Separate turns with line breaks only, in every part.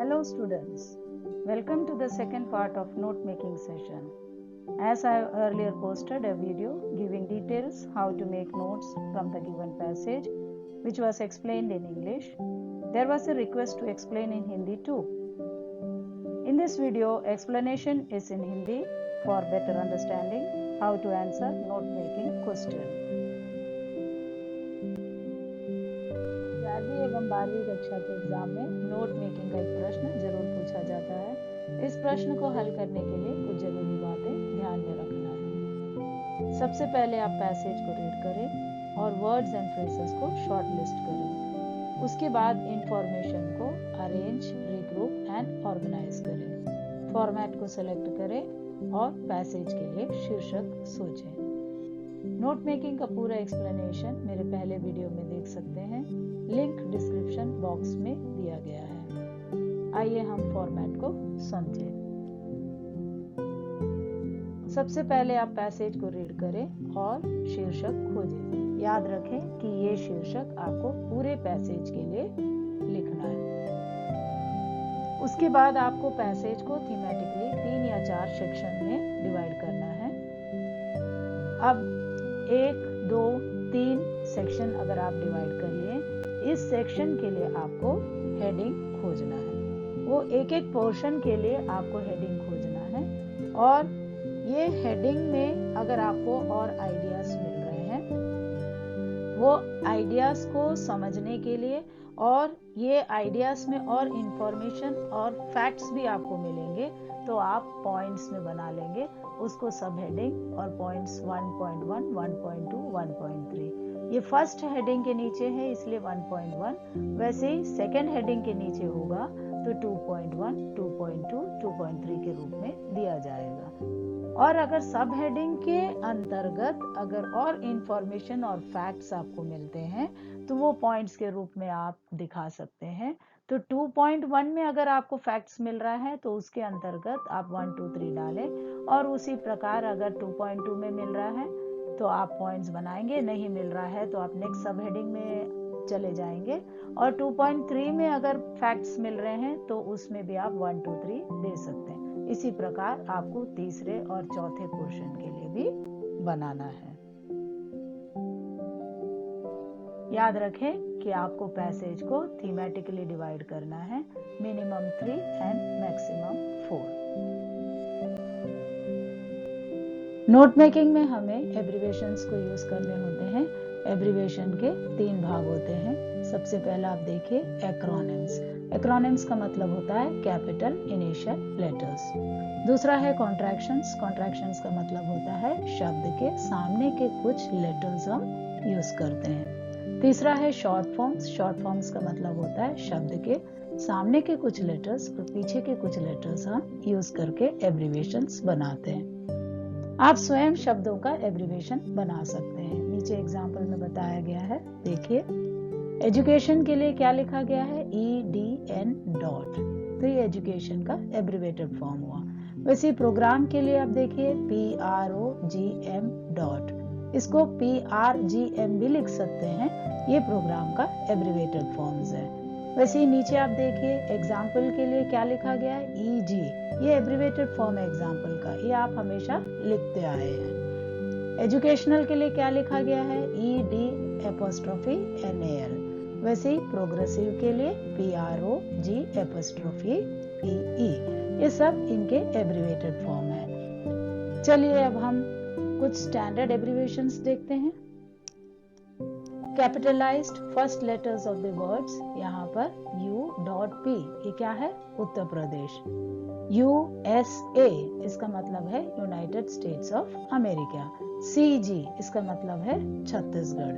Hello students, welcome to the second part of note making session. As I earlier posted a video giving details how to make notes from the given passage which was explained in English, there was a request to explain in Hindi too. In this video, explanation is in Hindi for better understanding how to answer note making question. 11वीं एवं 12वीं कक्षा के exam में note making का एक प्रश्न जरूर पूछा जाता है। इस प्रश्न को हल करने के लिए कुछ जरूरी बातें ध्यान में रखना है। सबसे पहले आप पैसेज को रीड करें और वर्ड्स एंड फ्रेजेस को शॉर्ट लिस्ट करें। उसके बाद इंफॉर्मेशन को अरेंज, रिग्रुप एंड ऑर्गेनाइज करें। फॉर्मेट को सेलेक्ट करें और पैसेज के लिए शीर्षक सोचें। नोट मेकिंग का पूरा एक्सप्लेनेशन मेरे पहले वीडियो में देख सकते हैं, लिंक डिस्क्रिप्शन बॉक्स में दिया गया है। आइए हम फॉर्मेट को समझें। सबसे पहले आप पैसेज को रीड करें और शीर्षक खोजें। याद रखें कि ये शीर्षक आपको पूरे पैसेज के लिए लिखना है। उसके बाद आपको पैसेज को थीमेटिकली 3 या 4 सेक्शन में डिवाइड करना है। अब 1, 2, 3 सेक्शन अगर आप डिवाइड कर लिए, इस सेक्शन के लिए आपको हेडिंग खोजना है। वो एक एक पोर्शन के लिए आपको हेडिंग खोजना है और ये हेडिंग में अगर आपको और आइडियाज मिल रहे हैं, वो आइडियाज को समझने के लिए और ये आइडियाज में और इंफॉर्मेशन और फैक्ट्स भी आपको मिलेंगे तो आप पॉइंट्स में बना लेंगे उसको सब हेडिंग और पॉइंट्स 1.1, 1.2, 1.3। ये फर्स्ट हेडिंग के नीचे है इसलिए 1.1, वैसे ही सेकेंड हेडिंग के नीचे होगा तो 2.1, 2.2, 2.3 के रूप में दिया जाएगा। और अगर सब हेडिंग के अंतर्गत अगर और इंफॉर्मेशन और फैक्ट्स आपको मिलते हैं तो वो पॉइंट्स के रूप में आप दिखा सकते हैं। तो 2.1 में अगर आपको फैक्ट्स मिल रहा है तो उसके अंतर्गत आप 1, 2, 3 डालें और उसी प्रकार अगर 2.2 में मिल रहा है तो आप पॉइंट्स बनाएंगे, नहीं मिल रहा है तो आप नेक्स्ट सब हेडिंग में चले जाएंगे। और 2.3 में अगर फैक्ट्स मिल रहे हैं तो उसमें भी आप 1, 2, 3 दे सकते हैं। इसी प्रकार आपको तीसरे और चौथे पोर्शन के लिए भी बनाना है। याद रखें कि आपको पैसेज को थीमेटिकली डिवाइड करना है, minimum 3 and maximum 4। Note making में हमें एब्रिविएशंस को यूज करने होते हैं। एब्रिविएशन के 3 भाग होते हैं। सबसे पहला आप देखिए एक्रोनिम्स। एक्रोनिम्स का मतलब होता है कैपिटल इनिशियल लेटर्स। दूसरा है कॉन्ट्रैक्शंस। कॉन्ट्रैक्शंस का मतलब होता है शब्द के सामने के कुछ लेटर्स हम यूज करते हैं। तीसरा है शॉर्ट फॉर्म्स। शॉर्ट फॉर्म्स का मतलब होता है शब्द के सामने के कुछ लेटर्स और पीछे के कुछ लेटर्स हम यूज करके एब्रिविएशंस बनाते हैं। आप स्वयं शब्दों का एब्रिविएशन बना सकते हैं। नीचे एग्जाम्पल में बताया गया है, देखिए। एजुकेशन के लिए क्या लिखा गया है, EDN डॉट, तो ये एजुकेशन का एब्रिवेटेड फॉर्म हुआ। वैसे प्रोग्राम के लिए आप देखिए PROGM डॉट, इसको PRGM भी लिख सकते हैं, ये प्रोग्राम का एब्रिवेटेड फॉर्म्स है। वैसे ही नीचे आप देखिए एग्जाम्पल के लिए क्या लिखा गया है, EG, ये एब्रिवेटेड फॉर्म है एग्जाम्पल का, ये आप हमेशा लिखते आए हैं। एजुकेशनल के लिए क्या लिखा गया है, ED_NAL। वैसे ही प्रोग्रेसिव के लिए PROGPE। ये सब इनके एब्रिवेटेड फॉर्म है। चलिए अब हम कुछ स्टैंडर्ड एब्रिविएशंस देखते हैं। Capitalised first letters of the words, यहाँ पर U.P, ये क्या है, उत्तर प्रदेश। USA, इसका मतलब है United states of America. CG, इसका मतलब है छत्तीसगढ़।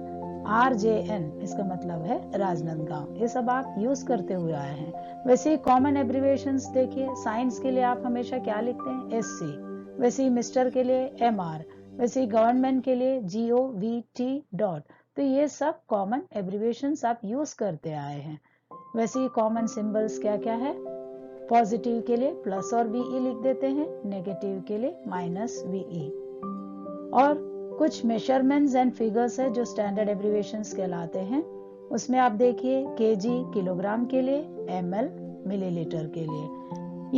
RJN, इसका मतलब है राजनांदगांव। ये सब आप यूज करते हुए आए हैं। वैसे कॉमन एब्रिविएशंस देखिए, साइंस के लिए आप हमेशा क्या लिखते हैं, SC। वैसे मिस्टर के लिए MR। वैसे गवर्नमेंट के लिए GOVT डॉट। तो ये सब कॉमन एब्रिविएशंस आप यूज करते आए हैं। वैसे कॉमन सिंबल्स क्या क्या है, पॉजिटिव के लिए प्लस और VE लिख देते हैं, नेगेटिव के लिए -VE। और कुछ मेजरमेंट्स एंड फिगर्स है जो स्टैंडर्ड एब्रिविएशंस कहलाते हैं। उसमें आप देखिए KG किलोग्राम के लिए, ML मिलीलीटर के लिए।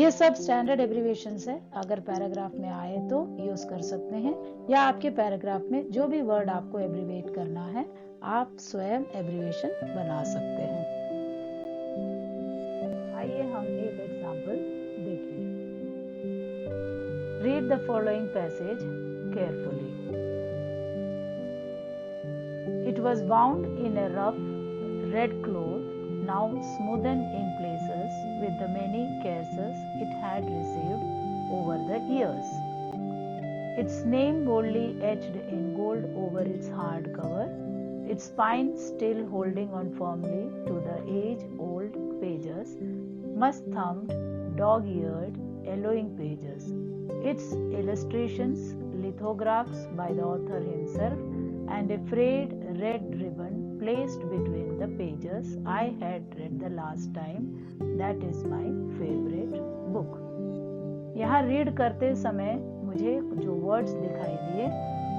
ये सब स्टैंडर्ड एब्रीविएशंस है, अगर पैराग्राफ में आए तो यूज कर सकते हैं, या आपके पैराग्राफ में जो भी वर्ड आपको एब्रीविएट करना है आप स्वयं एब्रीविएशन बना सकते हैं। आइए हम एक एग्जांपल देखें। Read the following passage carefully. It was bound in a rough red cloth, now smoothened in places with the many curses it had received over the years. Its name boldly etched in gold over its hard cover, its spine still holding on firmly to the age-old pages, musk-thumbed, dog-eared, yellowing pages. Its illustrations, lithographs by the author himself, and a frayed red ribbon placed between the pages I had read the last time. That is my favorite book. यहाँ read करते समय मुझे जो words दिखाई दिए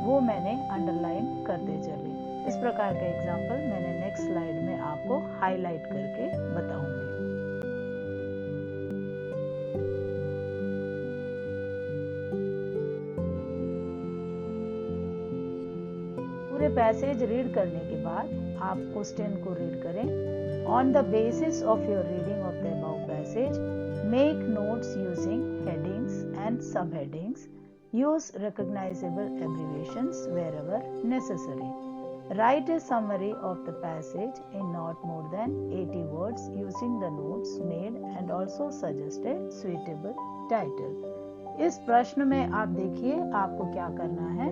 वो मैंने underline करते चले। इस प्रकार का एग्जाम्पल मैंने नेक्स्ट स्लाइड में आपको हाईलाइट करके बताऊंगी। पूरे पैसेज रीड करने के बाद आप क्वेश्चन को रीड करें। On the basis of your reading of the above passage, make notes using headings and sub headings, use recognisable abbreviations wherever necessary. Write a summary of the passage in not more than 80 words using the notes made and also suggest a suitable title. इस प्रश्न में आप देखिए आपको क्या करना है,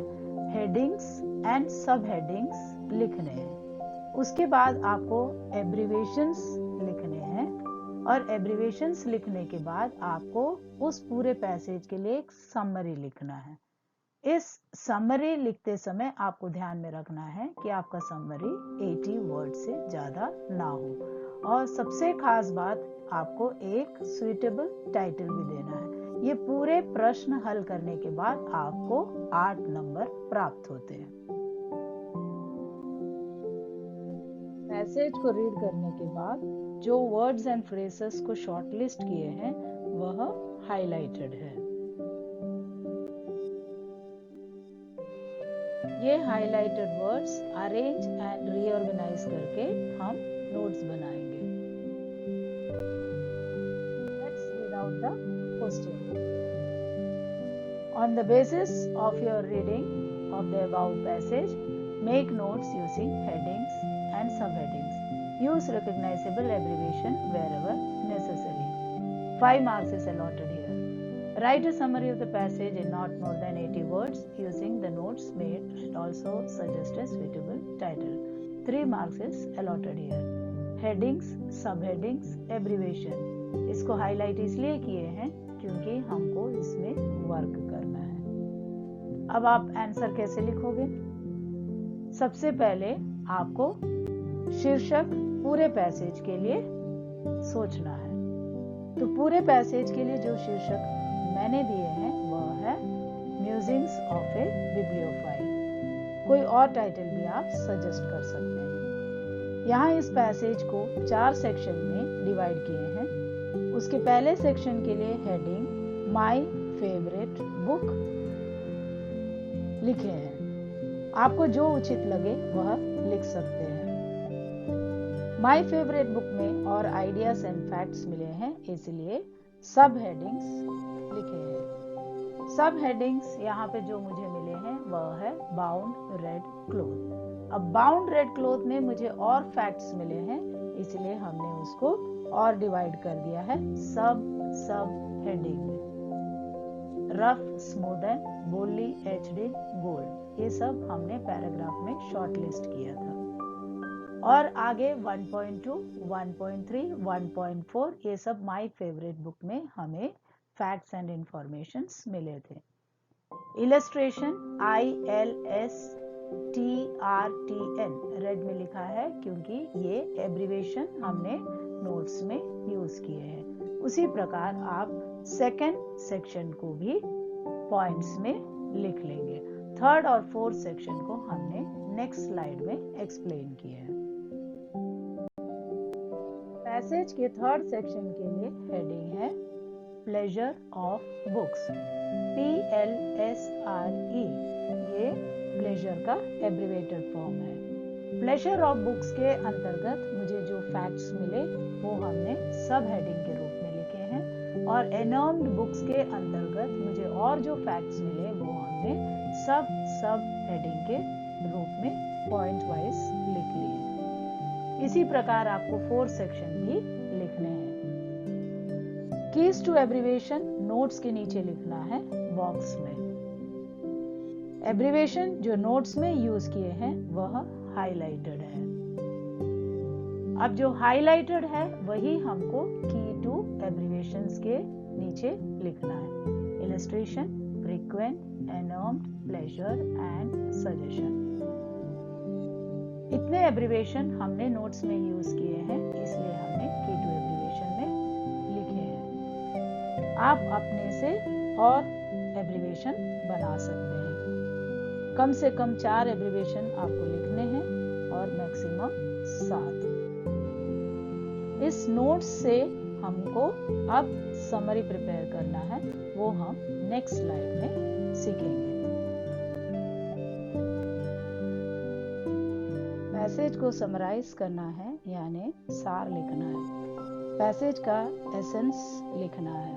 headings and sub headings लिखने हैं। उसके बाद आपको एब्रीविएशंस लिखने हैं और एब्रीविएशंस लिखने के बाद आपको उस पूरे पैसेज के लिए एक समरी लिखना है। इस समरी लिखते समय आपको ध्यान में रखना है कि आपका समरी 80 वर्ड से ज्यादा ना हो, और सबसे खास बात आपको एक सुइटेबल टाइटल भी देना है। ये पूरे प्रश्न हल करने के बाद आपको 8 नंबर प्राप्त होते हैं। पैसेज को रीड करने के बाद जो वर्ड्स एंड फ्रेजेस को शॉर्टलिस्ट किए हैं वह हाइलाइटेड है। ये highlighted words arrange and reorganise करके हम नोट्स बनाएंगे। Let's read out the question. On the basis of your reading of the above passage, make notes using headings and subheadings. Use recognizable abbreviation wherever necessary. 5 marks is allotted here. Write a summary of the passage in not more than 80 words using the notes made and also suggest a suitable title. 3 marks is allotted here. Headings, subheadings, abbreviation. इसको highlight इसलिए किए हैं क्योंकि हमको इसमें work करना है। अब आप आंसर कैसे लिखोगे? सबसे पहले आपको शीर्षक पूरे पैसेज के लिए सोचना है। तो पूरे पैसेज के लिए जो शीर्षक मैंने दिए हैं वह है म्यूजिंग्स ऑफ ए बिब्लियोफाइल। कोई और टाइटल भी आप सजेस्ट कर सकते हैं। यहाँ इस पैसेज को 4 सेक्शन में डिवाइड किए हैं। उसके पहले सेक्शन के लिए हेडिंग माय फेवरेट बुक लिखे हैं। आपको जो उचित लगे वह लिख सकते हैं। माय फेवरेट बुक में और आइडियाज एंड फैक्ट्स मिले हैं, इसलिए सब हेडिंग्स लिखे हैं। सब हेडिंग्स यहाँ पे जो मुझे मिले हैं वह है बाउंड रेड क्लॉथ। अब बाउंड रेड क्लॉथ में मुझे और फैक्ट्स मिले हैं, इसलिए हमने उसको और डिवाइड कर दिया है सब हेडिंग में। Rough, smoothen, boldly etched in gold, ये सब हमने पैराग्राफ में शॉर्टलिस्ट किया था। और आगे 1.2, 1.3, 1.4 ये सब माय फेवरेट बुक में हमें फैक्ट्स एंड इंफॉर्मेशंस मिले थे। इलस्ट्रेशन ILSTRTN रेड में लिखा है क्योंकि ये एब्रीविएशन हमने नोट्स में यूज किए हैं। उसी प्रकार आप सेकेंड सेक्शन को भी पॉइंट्स में लिख लेंगे। थर्ड और फोर्थ सेक्शन को हमने नेक्स्ट स्लाइड में एक्सप्लेन किया है। पैसेज के थर्ड सेक्शन के लिए हेडिंग है प्लेजर ऑफ बुक्स, PLSRE। ये प्लेजर का एब्रीवेटेड फॉर्म है। प्लेजर ऑफ बुक्स के अंतर्गत मुझे जो फैक्ट्स मिले वो हमने सब हेडिंग के रूप में लिखे हैं, और एनर्म्ड बुक्स के अंतर्गत मुझे और जो फैक्ट्स मिले वो हमने सब हेडिंग के रूप में पॉइंट वाइज लिख लिए। इसी प्रकार आपको फोर्थ सेक्शन भी लिखने हैं। कीज टू एब्रीवेशन नोट्स के नीचे लिखना है बॉक्स में। एब्रीवेशन जो नोट्स में यूज किए हैं वह हाइलाइटेड है। अब जो हाइलाइटेड है वही हमको की टू एब्रीवेशंस के नीचे लिखना है। इलस्ट्रेशन, फ्रीक्वेंट, एनर्म्ड, प्लेजर एंड सजेशन। इतने एब्रीवेशन हमने नोट्स में यूज किए हैं, इसलिए हमने की टू एब्रीवेशन में लिखे हैं। आप अपने से और एब्रीवेशन बना सकते हैं। कम से कम 4 एब्रीवेशन आपको लिखने हैं और मैक्सिमम 7। इस नोट्स से हमको अब समरी प्रिपेयर करना है, वो हम नेक्स्ट स्लाइड में सीखेंगे। पैसेज को समराइज करना है यानी सार लिखना है। पैसेज का एसेंस लिखना है।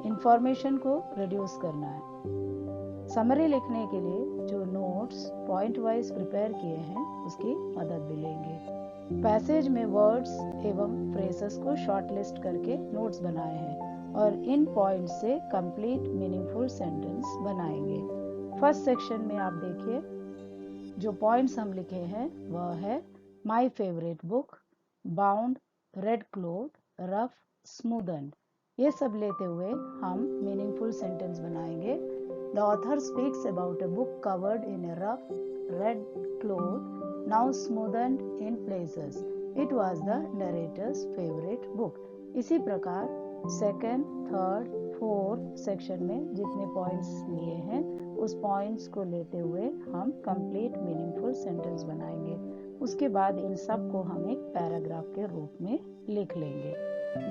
इंफॉर्मेशन को रिड्यूस करना है। समरी लिखने के लिए जो नोट्स पॉइंट वाइज प्रिपेयर किए हैं उसकी मदद भी लेंगे। पैसेज में वर्ड्स एवं फ्रेजेस को शॉर्टलिस्ट करके नोट्स बनाए हैं और इन पॉइंट से कंप्लीट मीनिंगफुल सेंटेंस बनाएंगे। फर्स्ट सेक्शन में आप देखिए जो पॉइंट्स हम लिखे हैं वह है my favourite book, bound, red cloth, rough, smoothen. ये सब लेते हुए हम मीनिंगफुल सेंटेंस बनाएंगे। The author speaks about a book covered in a rough red cloth, now smoothened in places. It was the narrator's favourite book. इसी प्रकार second, third, fourth section में जितने पॉइंट्स लिए हैं उस पॉइंट्स को लेते हुए हम कंप्लीट मीनिंगफुल सेंटेंस बनाएंगे। उसके बाद इन सब को हम एक पैराग्राफ के रूप में लिख लेंगे।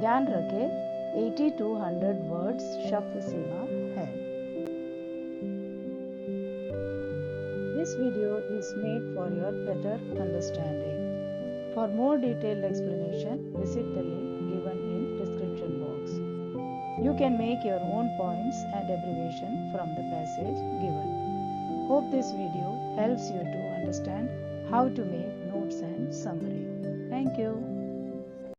ध्यान रखें 80 to 100 वर्ड्स शब्द सीमा है। This video is made for your better understanding. For more detailed explanation, visit the link given in description box. You can make your own points and abbreviation from the passage given. Hope this video helps you to understand how to make notes and summary. Thank you.